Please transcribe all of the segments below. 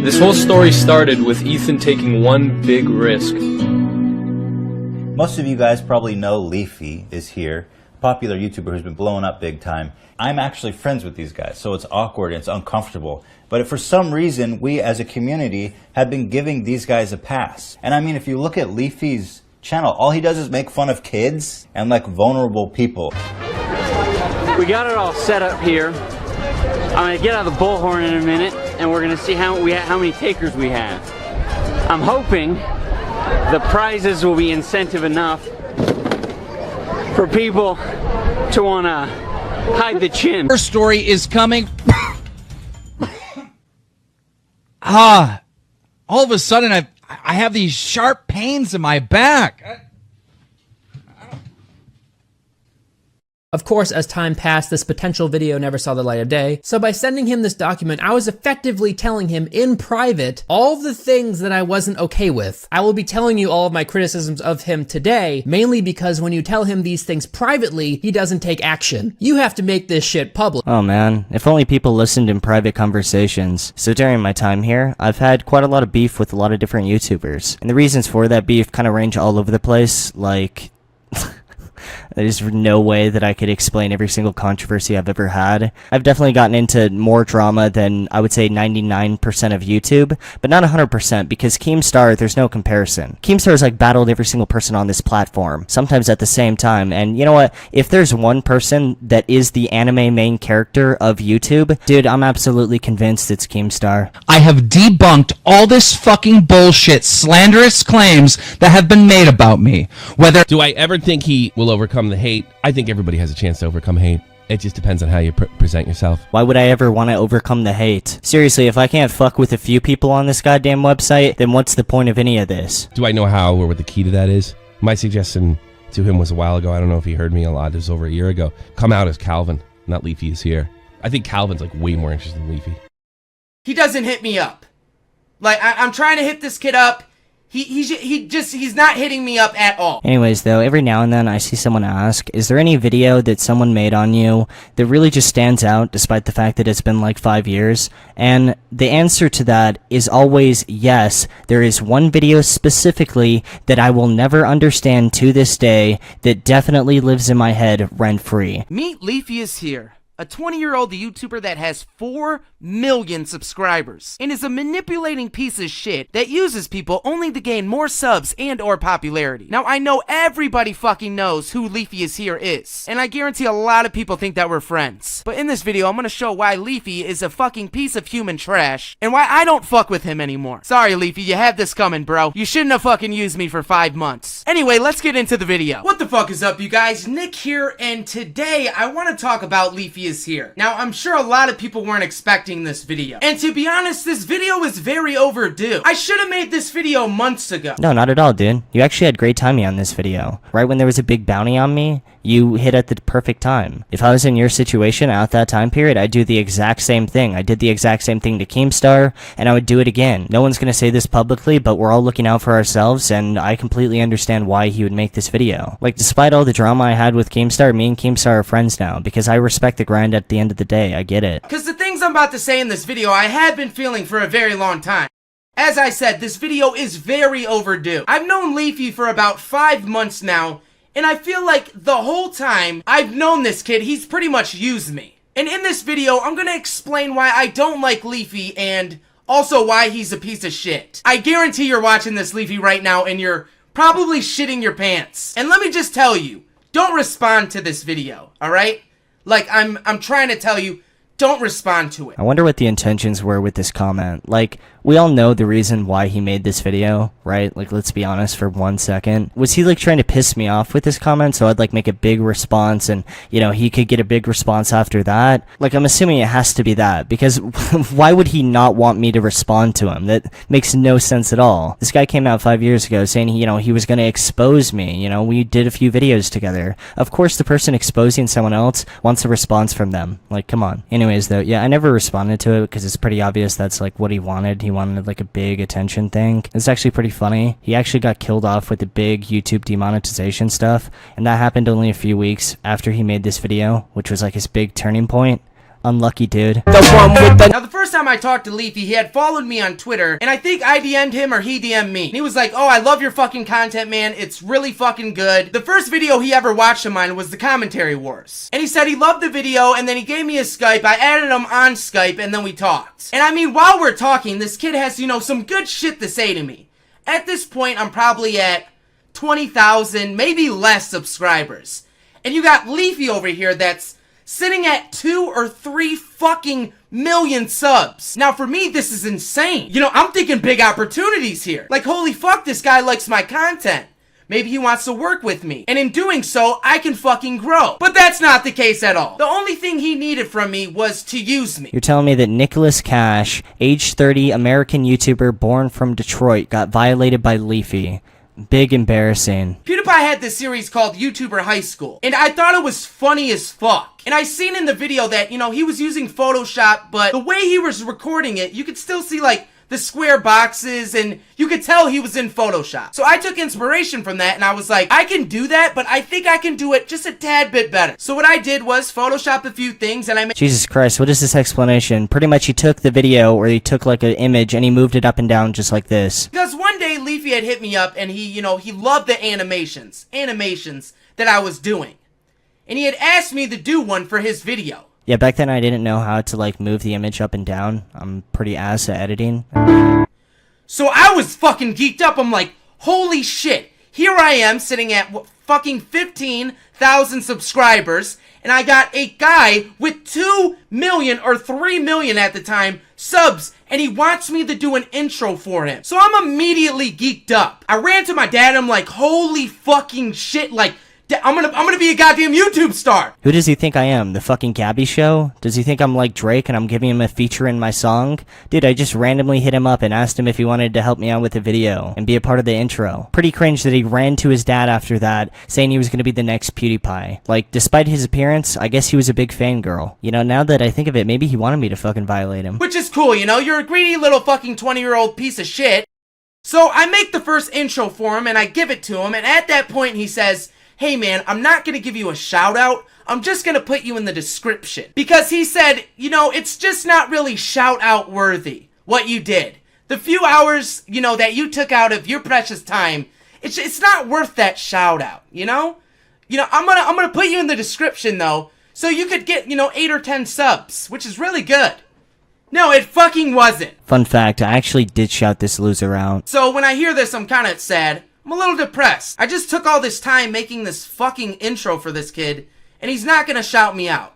This whole story started with Ethan taking one big risk. Most of you guys probably know Leafy is here, a popular YouTuber who's been blowing up big time. I'm actually friends with these guys, so it's awkward and it's uncomfortable. But for some reason, we as a community have been giving these guys a pass. And I mean, if you look at Leafy's channel, all he does is make fun of kids and like vulnerable people. We got it all set up here. I'm gonna get out of the bullhorn in a minute, and we're gonna see how many takers we have. I'm hoping the prizes will be incentive enough for people to wanna hide the chin. Her story is coming. All of a sudden I have these sharp pains in my back. Of course, as time passed, this potential video never saw the light of day, so by sending him this document, I was effectively telling him in private all of the things that I wasn't okay with. I will be telling you all of my criticisms of him today, mainly because when you tell him these things privately, he doesn't take action. You have to make this shit public. Oh man, if only people listened in private conversations. So during my time here, I've had quite a lot of beef with a lot of different YouTubers, and the reasons for that beef kind of range all over the place, like... There's no way that I could explain every single controversy I've ever had. I've definitely gotten into more drama than I would say 99% of YouTube, but not 100% because Keemstar, there's no comparison. Keemstar's like battled every single person on this platform, sometimes at the same time, and you know what? If there's one person that is the anime main character of YouTube, dude, I'm absolutely convinced it's Keemstar. I have debunked all this fucking bullshit, slanderous claims that have been made about me. Whether do I ever think he will overcome the hate? I think everybody has a chance to overcome hate. It just depends on how you present yourself. Why would I ever want to overcome the hate? Seriously, if I can't fuck with a few people on this goddamn website, then what's the point of any of this? Do I know how or what the key to that is? My suggestion to him was a while ago. I don't know if he heard me a lot. It was over a year ago. Come out as Calvin, not Leafy is here. I think Calvin's like way more interested than Leafy. He doesn't hit me up. Like, I'm trying to hit this kid up. He's not hitting me up at all. Anyways, though, every now and then I see someone ask, is there any video that someone made on you that really just stands out despite the fact that it's been like 5 years? And the answer to that is always yes. There is one video specifically that I will never understand to this day that definitely lives in my head rent-free. Meet Leafy is here. A 20-year-old YouTuber that has 4 million subscribers and is a manipulating piece of shit that uses people only to gain more subs and or popularity. Now, I know everybody fucking knows who Leafy is here is, and I guarantee a lot of people think that we're friends. But in this video, I'm gonna show why Leafy is a fucking piece of human trash and why I don't fuck with him anymore. Sorry, Leafy, you had this coming, bro. You shouldn't have fucking used me for 5 months. Anyway, let's get into the video. What the fuck is up, you guys? Nick here, and today I want to talk about Leafy is here. Now, I'm sure a lot of people weren't expecting this video. And to be honest, this video is very overdue. I should have made this video months ago. No, not at all, dude. You actually had great timing on this video. Right when there was a big bounty on me, you hit at the perfect time. If I was in your situation at that time period, I'd do the exact same thing. I did the exact same thing to Keemstar, and I would do it again. No one's gonna say this publicly, but we're all looking out for ourselves, and I completely understand why he would make this video. Like, despite all the drama I had with Keemstar, me and Keemstar are friends now, because I respect the grind at the end of the day. I get it. Because the things I'm about to say in this video, I have been feeling for a very long time. As I said, this video is very overdue. I've known Leafy for about 5 months now, and I feel like the whole time I've known this kid, he's pretty much used me. And in this video, I'm gonna explain why I don't like Leafy and also why he's a piece of shit. I guarantee you're watching this, Leafy, right now, and you're probably shitting your pants. And let me just tell you, don't respond to this video, alright? Like, I'm trying to tell you, don't respond to it. I wonder what the intentions were with this comment. Like, we all know the reason why he made this video, right? Like, let's be honest for 1 second. Was he, like, trying to piss me off with this comment so I'd, like, make a big response and, you know, he could get a big response after that? Like, I'm assuming it has to be that, because why would he not want me to respond to him? That makes no sense at all. This guy came out 5 years ago saying, you know, he was gonna expose me. You know, we did a few videos together. Of course, the person exposing someone else wants a response from them. Like, come on. Anyways, though, yeah, I never responded to it because it's pretty obvious that's, like, what he wanted. He wanted like a big attention thing. It's actually pretty funny. He actually got killed off with the big YouTube demonetization stuff, and that happened only a few weeks after he made this video, which was like his big turning point. Unlucky dude. Now, the first time I talked to Leafy, he had followed me on Twitter, and I think I DM'd him or he DM'd me. And he was like, oh, I love your fucking content, man. It's really fucking good. The first video he ever watched of mine was the Commentary Wars. And he said he loved the video, and then he gave me his Skype. I added him on Skype, and then we talked. And I mean, while we're talking, this kid has, you know, some good shit to say to me. At this point, I'm probably at 20,000, maybe less subscribers. And you got Leafy over here that's sitting at 2 or 3 fucking million subs. Now, for me, this is insane. You know, I'm thinking big opportunities here. Like, holy fuck, this guy likes my content. Maybe he wants to work with me. And in doing so, I can fucking grow. But that's not the case at all. The only thing he needed from me was to use me. You're telling me that Nicholas Cash, age 30, American YouTuber born from Detroit, got violated by Leafy. Big embarrassing. PewDiePie had this series called YouTuber High School, and I thought it was funny as fuck. And I seen in the video that, you know, he was using Photoshop, but the way he was recording it, you could still see, like, the square boxes, and you could tell he was in Photoshop. So I took inspiration from that, and I was like, I can do that, but I think I can do it just a tad bit better. So what I did was Photoshop a few things, and I made— Jesus Christ, what is this explanation? Pretty much he took the video, or he took like an image, and he moved it up and down just like this. Because one day Leafy had hit me up, and he, you know, he loved the animations that I was doing. And he had asked me to do one for his video. Yeah, back then I didn't know how to like move the image up and down. I'm pretty ass at editing. So I was fucking geeked up. I'm like, holy shit. Here I am sitting at fucking 15,000 subscribers, and I got a guy with 2 million or 3 million at the time subs, and he wants me to do an intro for him. So I'm immediately geeked up. I ran to my dad, and I'm like, holy fucking shit, like, I'm gonna be a goddamn YouTube star. Who does he think I am? The fucking Gabby Show? Does he think I'm like Drake and I'm giving him a feature in my song? Dude, I just randomly hit him up and asked him if he wanted to help me out with the video and be a part of the intro. Pretty cringe that he ran to his dad after that, saying he was gonna be the next PewDiePie. Like, despite his appearance, I guess he was a big fangirl. You know, now that I think of it, maybe he wanted me to fucking violate him. Which is cool, you know? You're a greedy little fucking 20-year-old piece of shit. So I make the first intro for him and I give it to him, and at that point he says, hey man, I'm not gonna give you a shout out, I'm just gonna put you in the description. Because he said, you know, it's just not really shout out worthy, what you did. The few hours, you know, that you took out of your precious time, it's not worth that shout out, you know? You know, I'm gonna put you in the description though, so you could get, you know, 8 or 10 subs, which is really good. No, it fucking wasn't. Fun fact, I actually did shout this loser out. So when I hear this, I'm kinda sad. I'm a little depressed. I just took all this time making this fucking intro for this kid, and he's not gonna shout me out.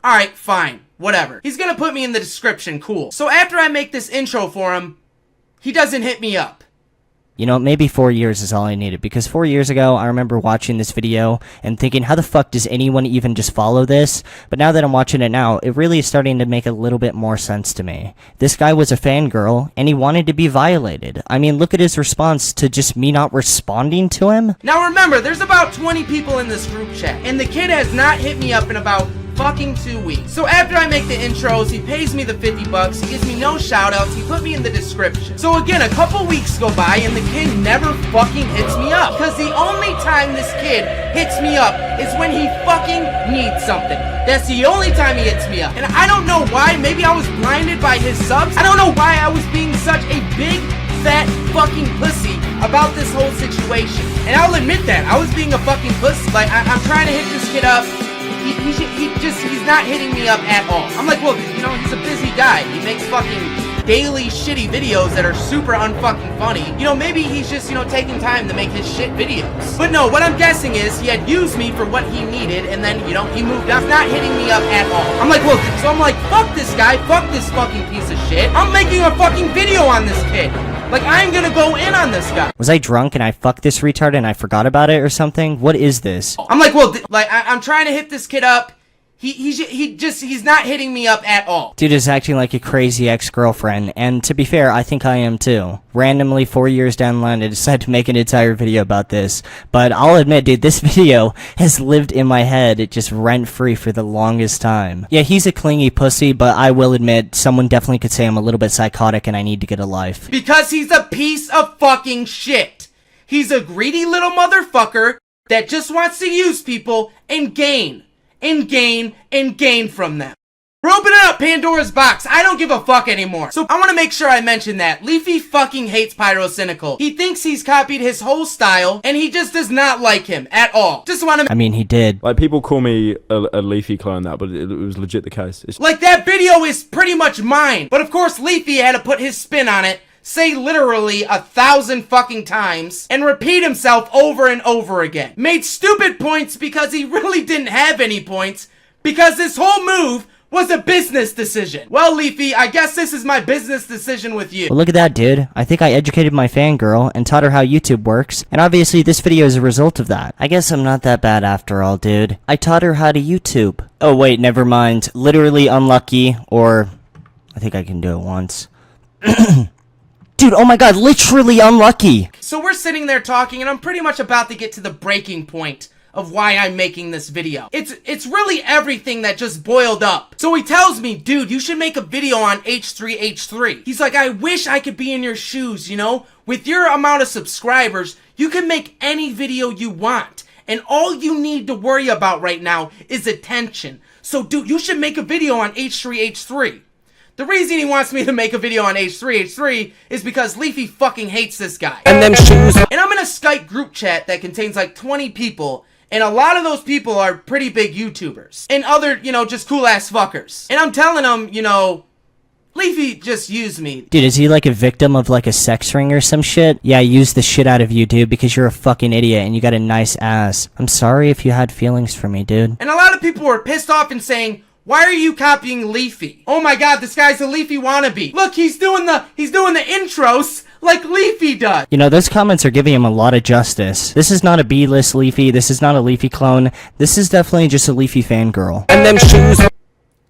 Alright, fine. Whatever. He's gonna put me in the description, cool. So after I make this intro for him, he doesn't hit me up. You know, maybe 4 years is all I needed, because 4 years ago, I remember watching this video and thinking, how the fuck does anyone even just follow this? But now that I'm watching it now, it really is starting to make a little bit more sense to me. This guy was a fangirl, and he wanted to be violated. I mean, look at his response to just me not responding to him. Now remember, there's about 20 people in this group chat, and the kid has not hit me up in about fucking 2 weeks. So after I make the intros, he pays me the 50 bucks, he gives me no shoutouts, he put me in the description. So again, a couple weeks go by and the kid never fucking hits me up. Because the only time this kid hits me up is when he fucking needs something. That's the only time he hits me up. And I don't know why, maybe I was blinded by his subs. I don't know why I was being such a big, fat fucking pussy about this whole situation. And I'll admit that, I was being a fucking pussy. Like, I'm trying to hit this kid up. He's not hitting me up at all. I'm like, well, you know, he's a busy guy. He makes fucking daily shitty videos that are super unfucking funny. You know, maybe he's just, you know, taking time to make his shit videos. But no, what I'm guessing is he had used me for what he needed, and then, you know, he moved on. He's not hitting me up at all. I'm like, well, so I'm like, fuck this guy, fuck this fucking piece of shit. I'm making a fucking video on this kid. Like, I'm gonna go in on this guy. Was I drunk and I fucked this retard and I forgot about it or something? What is this? I'm like, well, I'm trying to hit this kid up. He's not hitting me up at all. Dude is acting like a crazy ex-girlfriend, and to be fair, I think I am too. Randomly, 4 years down the line, I decided to make an entire video about this. But I'll admit, dude, this video has lived in my head just rent-free for the longest time. Yeah, he's a clingy pussy, but I will admit, someone definitely could say I'm a little bit psychotic and I need to get a life. Because he's a piece of fucking shit. He's a greedy little motherfucker that just wants to use people and gain from them. We're opening up Pandora's box. I don't give a fuck anymore. So I want to make sure I mention that. Leafy fucking hates Pyrocynical. He thinks he's copied his whole style, and he just does not like him at all. Just want to... I mean, he did. Like, people call me a Leafy clone that, but it was legit the case. Like, that video is pretty much mine. But of course, Leafy had to put his spin on it, say literally 1,000 fucking times, and repeat himself over and over again. Made stupid points because he really didn't have any points, because this whole move was a business decision. Well, Leafy, I guess this is my business decision with you. Well, look at that, dude. I think I educated my fangirl and taught her how YouTube works, and obviously this video is a result of that. I guess I'm not that bad after all, dude. I taught her how to YouTube. Oh, wait, never mind. Literally unlucky, or... I think I can do it once. Dude, oh my god, literally unlucky! So we're sitting there talking, and I'm pretty much about to get to the breaking point of why I'm making this video. It's really everything that just boiled up. So he tells me, dude, you should make a video on H3H3. He's like, I wish I could be in your shoes, you know? With your amount of subscribers, you can make any video you want. And all you need to worry about right now is attention. So dude, you should make a video on H3H3. The reason he wants me to make a video on H3H3 is because Leafy fucking hates this guy. And them shoes. And I'm in a Skype group chat that contains like 20 people, and a lot of those people are pretty big YouTubers. And other, you know, just cool ass fuckers. And I'm telling them, you know, Leafy just used me. Dude, is he like a victim of like a sex ring or some shit? Yeah, I used the shit out of you, dude, because you're a fucking idiot and you got a nice ass. I'm sorry if you had feelings for me, dude. And a lot of people were pissed off and saying, why are you copying Leafy? Oh my god, this guy's a Leafy wannabe. Look, he's doing the intros like Leafy does. You know, those comments are giving him a lot of justice. This is not a B-list Leafy. This is not a Leafy clone. This is definitely just a Leafy fangirl. And them shoes.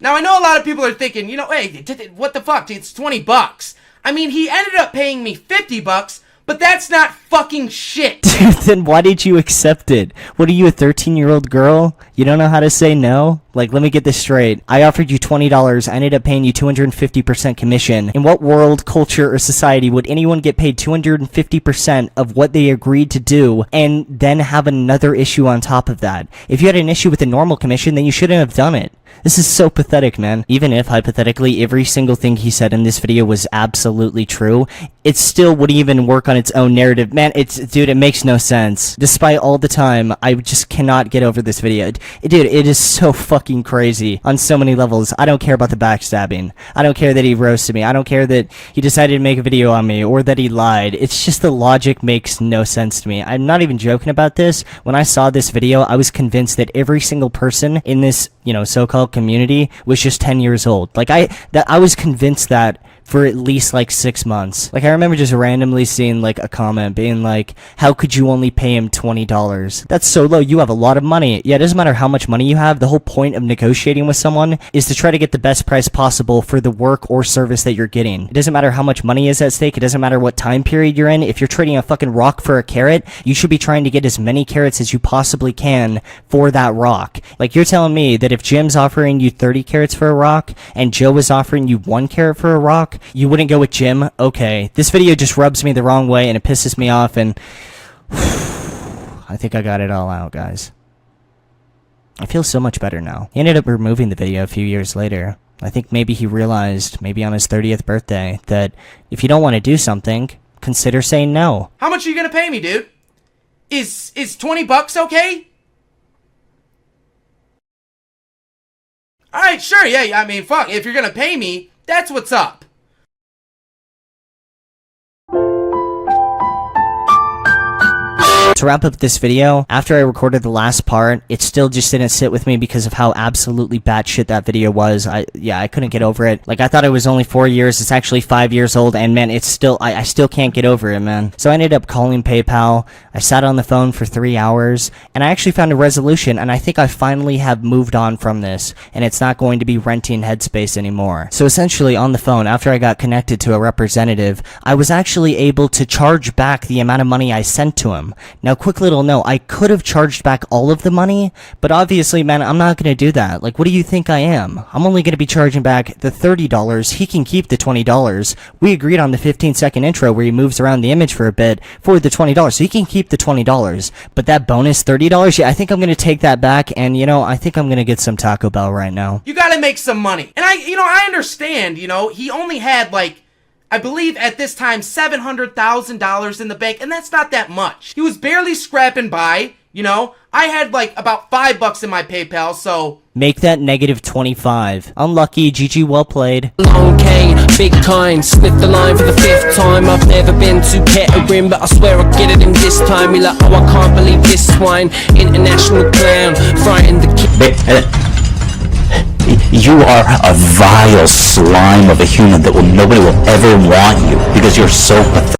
Now, I know a lot of people are thinking, you know, hey, what the fuck? It's 20 bucks. I mean, he ended up paying me 50 bucks, but that's not fucking shit. Dude, then why did you accept it? What are you, a 13-year-old girl? You don't know how to say no? Like, let me get this straight. I offered you $20, I ended up paying you 250% commission. In what world, culture, or society would anyone get paid 250% of what they agreed to do and then have another issue on top of that? If you had an issue with the normal commission, then you shouldn't have done it. This is so pathetic, man. Even if, hypothetically, every single thing he said in this video was absolutely true, it still wouldn't even work on its own narrative. Man, dude, it makes no sense. Despite all the time, I just cannot get over this video. Dude, it is so fucking crazy on so many levels. I don't care about the backstabbing. I don't care that he roasted me. I don't care that he decided to make a video on me or that he lied. It's just the logic makes no sense to me. I'm not even joking about this. When I saw this video, I was convinced that every single person in this, you know, so-called community was just 10 years old. Like, I was convinced that for at least like 6 months. Like, I remember just randomly seeing like a comment being like, how could you only pay him $20? That's so low. You have a lot of money. Yeah, it doesn't matter how much money you have. The whole point of negotiating with someone is to try to get the best price possible for the work or service that you're getting. It doesn't matter how much money is at stake. It doesn't matter what time period you're in. If you're trading a fucking rock for a carrot, you should be trying to get as many carrots as you possibly can for that rock. Like, you're telling me that if Jim's offering you 30 carrots for a rock and Joe is offering you 1 carrot for a rock, you wouldn't go with Jim? Okay. This video just rubs me the wrong way and it pisses me off, and I think I got it all out, guys. I feel so much better now. He ended up removing the video a few years later. I think maybe he realized, maybe on his 30th birthday, that if you don't want to do something, consider saying no. How much are you gonna pay me, dude? Is 20 bucks okay? Alright, sure, yeah, I mean, fuck, if you're gonna pay me, that's what's up. To wrap up this video, after I recorded the last part, it still just didn't sit with me because of how absolutely batshit that video was. I couldn't get over it. Like, I thought it was only 4 years, it's actually 5 years old, and man, it's still, I still can't get over it, man. So I ended up calling PayPal, I sat on the phone for 3 hours, and I actually found a resolution, and I think I finally have moved on from this, and it's not going to be renting headspace anymore. So essentially, on the phone, after I got connected to a representative, I was actually able to charge back the amount of money I sent to him. Now, quick little note, I could have charged back all of the money, but obviously, man, I'm not gonna do that. Like, what do you think I am? I'm only gonna be charging back the $30. He can keep the $20. We agreed on the 15-second intro where he moves around the image for a bit for the $20, so he can keep the $20. But that bonus $30, yeah, I think I'm gonna take that back, and, you know, I think I'm gonna get some Taco Bell right now. You gotta make some money. And I understand, he only had, like, I believe at this time, $700,000 in the bank, and that's not that much. He was barely scrapping by, I had, like, about $5 in my PayPal, so... Make that -25. Unlucky, GG, well played. Long cane, big kind, sniff the line for the 5th time. I've never been to Kettering, but I swear I'll get it in this time. You're like, oh, I can't believe this swine. International clown, frightened the kid. You are a vile slime of a human that nobody will ever want you because you're so pathetic.